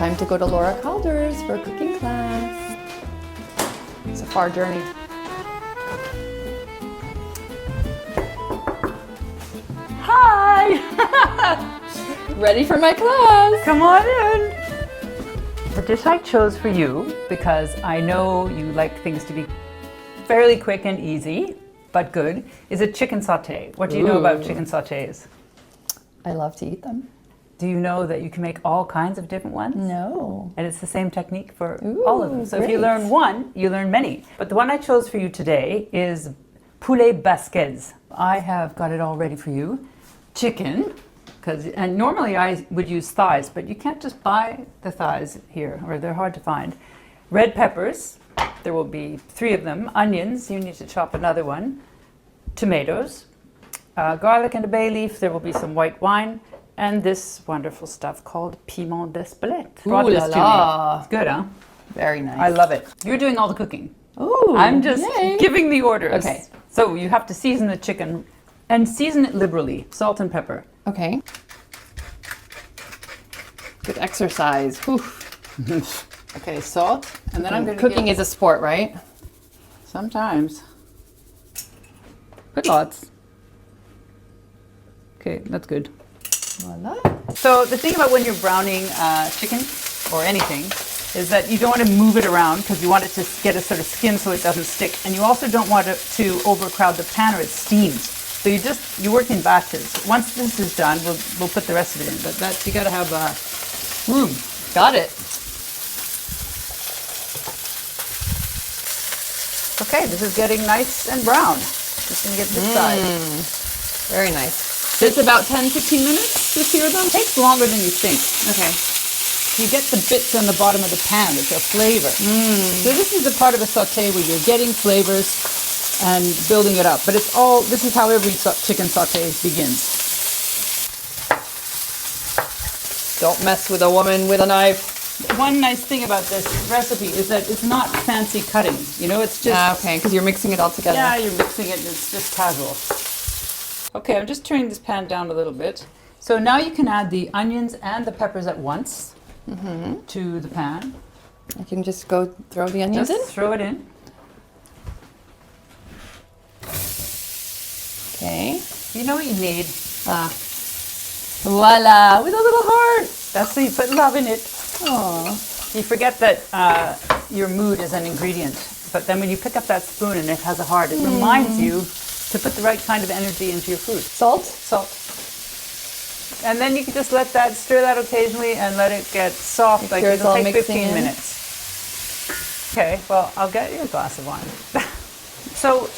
Time to go to Laura Calder's for a cooking class. It's a far journey. Hi! Ready for my class? Come on in. The dish I chose for you, because I know you like things to be fairly quick and easy, but good, is a chicken sauté. What do you know about chicken sautés? I love to eat them. Do you know that you can make all kinds of different ones? No. And it's the same technique for all of them. So if you great. learn one, you learn many. But the one I chose for you today is poulet basquaise. I have got it all ready for you. Chicken, and normally I would use thighs, but you can't just buy the thighs here, or they're hard to find. Red peppers, there will be 3 of them. Onions, you need to chop another one. Tomatoes, garlic and a bay leaf, there will be some white wine, and this wonderful stuff called piment d'Espelette. Brought Ooh this la to la. me. It's good, huh? Very nice. I love it. You're doing all the cooking. Ooh, I'm just yay. giving the orders. Okay. So you have to season the chicken, and season it liberally. Salt and pepper. Okay. Good exercise. Whew. Okay, salt, and then I'm going to Cooking is a sport, right? sometimes. Put lots. Okay, that's good. Voila. So the thing about when you're browning chicken or anything is that you don't want to move it around because you want it to get a sort of skin so it doesn't stick, and you also don't want it to overcrowd the pan or it steams. So you work in batches. Once this is done, we'll put the rest of it in. But you got to have room. Got it. Okay, this is getting nice and brown. Just gonna get this side. Very nice. It's about 10-15 minutes to sear them? It takes longer than you think. Okay. You get the bits on the bottom of the pan, which are flavor. So this is the part of a sauté where you're getting flavors and building it up. But this is how every chicken sauté begins. Don't mess with a woman with a knife. One nice thing about this recipe is that it's not fancy cutting. You know, it's just... Okay, because you're mixing it all together. Yeah, you're mixing it, it's just casual. Okay, I'm just turning this pan down a little bit. So now you can add the onions and the peppers at once to the pan. I can just go throw the onions Just throw it in. in. Okay. You know what you need? Voila, with a little heart. That's so you put love in it. Aww. You forget that your mood is an ingredient, but then when you pick up that spoon and it has a heart, it reminds you to put the right kind of energy into your food. Salt? Salt. And then you can just stir that occasionally and let it get soft. Make sure it's it'll all take mixing 15 in. minutes. Okay, well, I'll get you a glass of wine. So,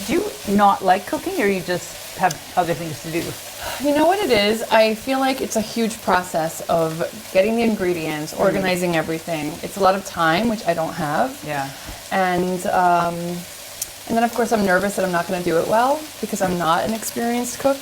do you not like cooking, or you just have other things to do? You know what it is? I feel like it's a huge process of getting the ingredients, organizing everything. It's a lot of time, which I don't have. Yeah. And then of course I'm nervous that I'm not going to do it well because I'm not an experienced cook.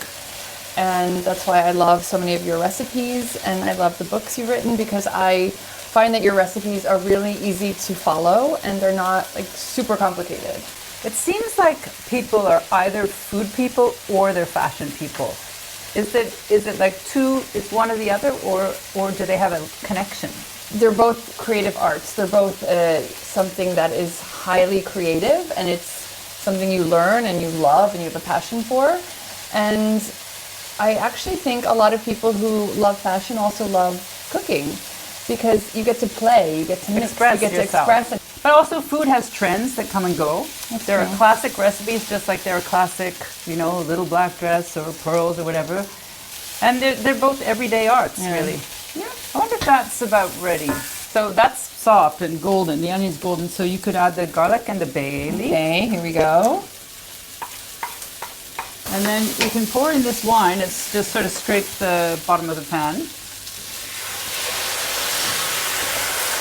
And that's why I love so many of your recipes, and I love the books you've written, because I find that your recipes are really easy to follow and they're not like super complicated. It seems like people are either food people or they're fashion people. Is it like it's one or the other, or do they have a connection? They're both creative arts. They're both something that is highly creative, and it's something you learn and you love and you have a passion for. And I actually think a lot of people who love fashion also love cooking, because you get to play, you get to mix, Express you get yourself. to express. But also food has trends that come and go. There true. are classic recipes, just like there are classic, little black dress or pearls or whatever. And they're both everyday arts, really. Yeah. I wonder if that's about ready. So that's soft and golden. The onion's golden, so you could add the garlic and the bay leaf. Okay, here we go. And then you can pour in this wine. It's just sort of scrape the bottom of the pan.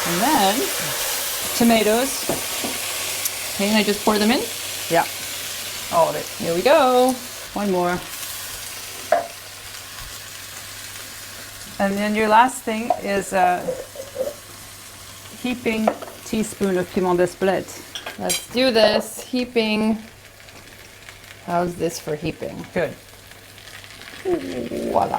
And then tomatoes. Okay, and I just pour them in. Yeah, all of it. Here we go. One more. And then your last thing is a heaping teaspoon of piment d'Espelette. Let's do this. Heaping. How's this for heaping? Good. Voila.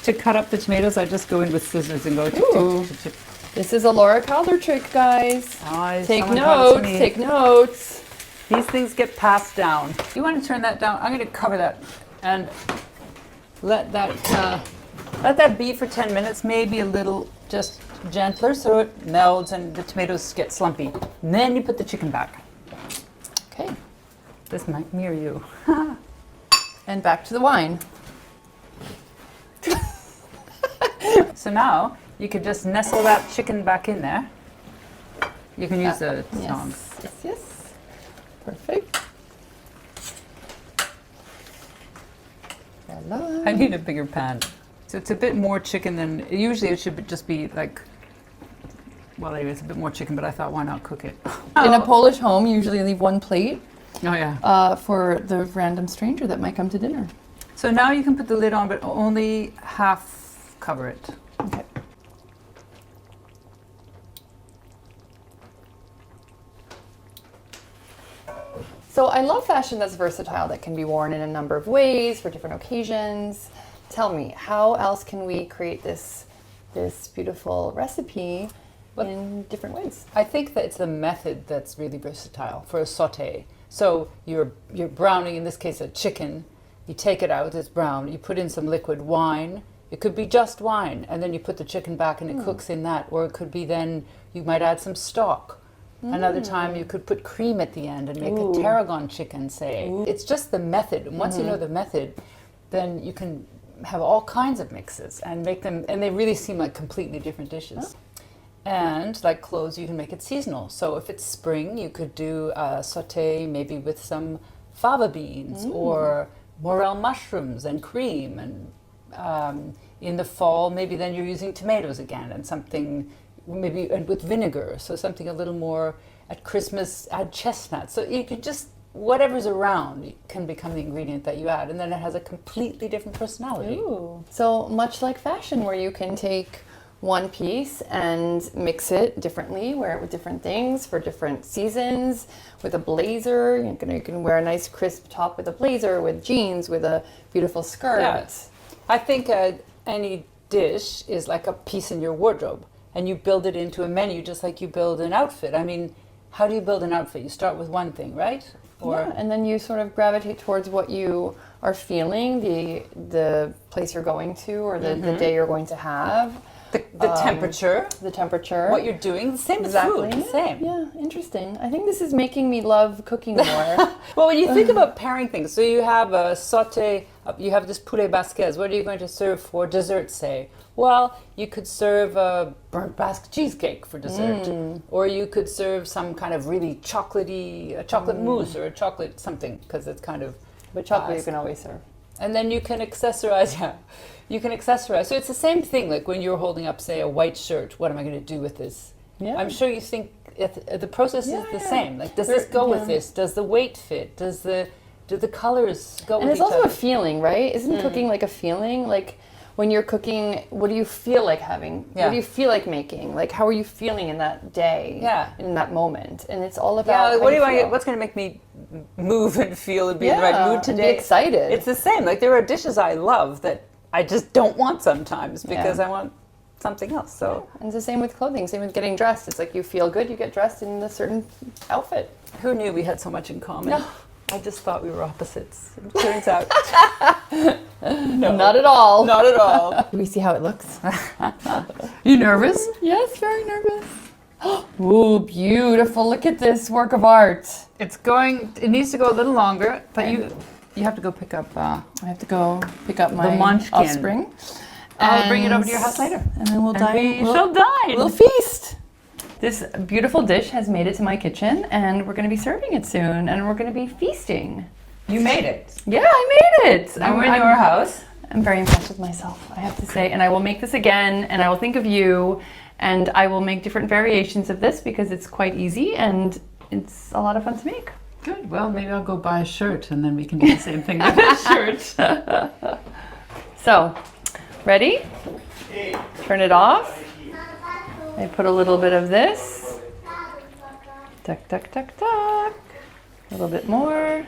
To cut up the tomatoes, I just go in with scissors and go chip, Ooh. chip, chip, chip. This is a Laura Calder trick, guys. Oh, Take someone taught it to notes, me. take notes. These things get passed down. You want to turn that down? I'm going to cover that and let that be for 10 minutes, maybe a little just gentler so it melds and the tomatoes get slumpy. And then you put the chicken back. Okay, This might mirror you. and back to the wine. So now you could just nestle that chicken back in there. You can use the tongs. Yes. Perfect. Voila. I need a bigger pan. So it's a bit more chicken than, usually it should just be like, well anyway, it's a bit more chicken, but I thought why not cook it? In a Polish home, you usually leave one plate Oh yeah. for the random stranger that might come to dinner. So now you can put the lid on, but only half cover it. Okay. So I love fashion that's versatile, that can be worn in a number of ways for different occasions. Tell me, how else can we create this beautiful recipe in different ways? I think that it's the method that's really versatile for a sauté. So you're browning, in this case, a chicken. You take it out, it's brown. You put in some liquid wine. It could be just wine, and then you put the chicken back and it cooks in that. Or it could be then you might add some stock. Another time you could put cream at the end and make a tarragon chicken, say. It's just the method. And once you know the method, then you can have all kinds of mixes and make them, and they really seem like completely different dishes. And like clothes, you can make it seasonal. So if it's spring, you could do a sauté maybe with some fava beans or morel mushrooms and cream. And in the fall, maybe then you're using tomatoes again and something maybe and with vinegar. So something a little more. At Christmas, add chestnuts. So you could just, whatever's around can become the ingredient that you add. And then it has a completely different personality. Ooh. So much like fashion, where you can take one piece and mix it differently, wear it with different things for different seasons. With a blazer, you can wear a nice crisp top with a blazer, with jeans, with a beautiful skirt. Yes. I think any dish is like a piece in your wardrobe, and you build it into a menu just like you build an outfit. I mean, how do you build an outfit? You start with one thing, right? Yeah, and then you sort of gravitate towards what you are feeling, the place you're going to, or the day you're going to have. The temperature. The temperature. What you're doing. The same Exactly. as food. The same. Yeah, interesting. I think this is making me love cooking more. Well, when you think about pairing things, so you have a sauté, you have this poulet basquaise. What are you going to serve for dessert, say? Well, you could serve a burnt Basque cheesecake for dessert. Or you could serve some kind of really chocolatey, a chocolate mousse or a chocolate something, because it's kind of... But chocolate you can always serve. And then you can accessorize, You can accessorize. So it's the same thing, like when you're holding up, say, a white shirt. What am I going to do with this? Yeah. I'm sure you think the process is the same. Like, does this go with this? Does the weight fit? Do the colors go with each other? And it's also a feeling, right? Isn't cooking like a feeling? Like, when you're cooking, what do you feel like having? Yeah. What do you feel like making? Like, how are you feeling in that day? Yeah. In that moment? And it's all about what do you want? What's going to make me move and feel and be in the right mood and today? be excited. It's the same. Like, there are dishes I love that I just don't want sometimes because I want something else. So And it's the same with clothing, same with getting dressed. It's like you feel good, you get dressed in a certain outfit. who knew we had so much in common? No. I just thought we were opposites. It turns out. No. Not at all. Not at all. Do we see how it looks? You nervous? Yes, very nervous. Ooh, beautiful. Look at this work of art. It needs to go a little longer, but you have to go pick up. I have to go pick up my munchkin. offspring. I'll bring it over to your house later. And then we'll dine. Shall dine. We'll feast. This beautiful dish has made it to my kitchen, and we're going to be serving it soon, and we're going to be feasting. You made it. Yeah, I made it. And we're in your house. I'm very impressed with myself, I have to say. And I will make this again, and I will think of you, and I will make different variations of this because it's quite easy, and it's a lot of fun to make. Good. Well, maybe I'll go buy a shirt, and then we can do the same thing with a shirt. So, ready? Turn it off. I put a little bit of this. Tuck, tuck, tuck, tuck. A little bit more.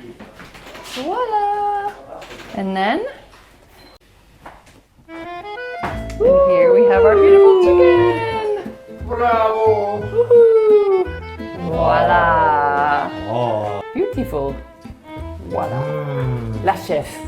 Voila! And then, and here we have our beautiful chicken. Bravo! Woohoo! Voila! Oh. Beautiful. Voilà. La chef.